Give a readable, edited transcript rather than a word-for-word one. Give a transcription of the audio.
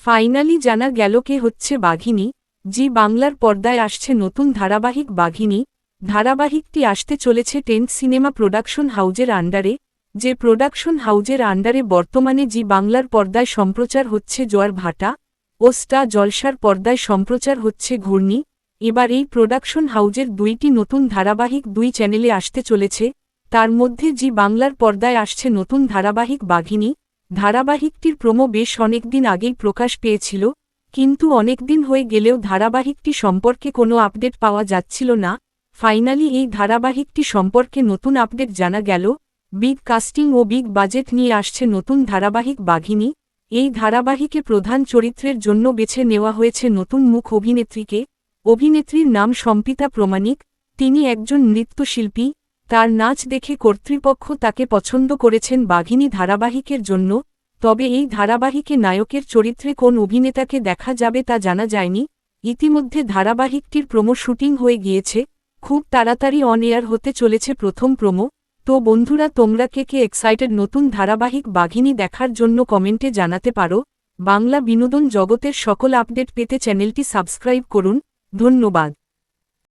Finally জানা গেল কে হচ্ছে বাঘিনী। জি বাংলার পর্দায় আসছে নতুন ধারাবাহিক বাঘিনী। ধারাবাহিকটি আসতে চলেছে 10th সিনেমা প্রোডাকশন হাউজের আন্ডারে। যে প্রোডাকশন হাউজের আন্ডারে বর্তমানে জি বাংলার পর্দায় সম্প্রচার হচ্ছে জোয়ার ভাটা ও স্টার জলসার পর্দায় সম্প্রচার হচ্ছে ঘূর্ণি। এবার এই প্রোডাকশন হাউজের দুইটি নতুন ধারাবাহিক দুই চ্যানেলে আসতে চলেছে। তার মধ্যে জি বাংলার পর্দায় আসছে নতুন ধারাবাহিক বাঘিনী। ধারাবাহিকটির প্রোমো বেশ অনেকদিন আগেই প্রকাশ পেয়েছিল, কিন্তু অনেকদিন হয়ে গেলেও ধারাবাহিকটি সম্পর্কে কোনো আপডেট পাওয়া যাচ্ছিল না। ফাইনালি এই ধারাবাহিকটি সম্পর্কে নতুন আপডেট জানা গেল। বিগ কাস্টিং ও বিগ বাজেট নিয়ে আসছে নতুন ধারাবাহিক বাঘিনী। এই ধারাবাহিকে প্রধান চরিত্রের জন্য বেছে নেওয়া হয়েছে নতুন মুখ অভিনেত্রীকে। অভিনেত্রীর নাম সম্পিতা প্রমাণিক। তিনি একজন নৃত্যশিল্পী। তার নাচ দেখে কর্তৃপক্ষ তাকে পছন্দ করেছেন বাঘিনী ধারাবাহিকের জন্য। তবে এই ধারাবাহিকে নায়কের চরিত্রে কোন অভিনেতাকে দেখা যাবে তা জানা যায়নি। ইতিমধ্যে ধারাবাহিকটির প্রোমো শুটিং হয়ে গিয়েছে। খুব তাড়াতাড়ি অন এয়ার হতে চলেছে প্রথম প্রোমো। তো বন্ধুরা, তোমরা কে এক্সাইটেড নতুন ধারাবাহিক বাঘিনী দেখার জন্য কমেন্টে জানাতে পারো। বাংলা বিনোদন জগতের সকল আপডেট পেতে চ্যানেলটি সাবস্ক্রাইব করুন। ধন্যবাদ।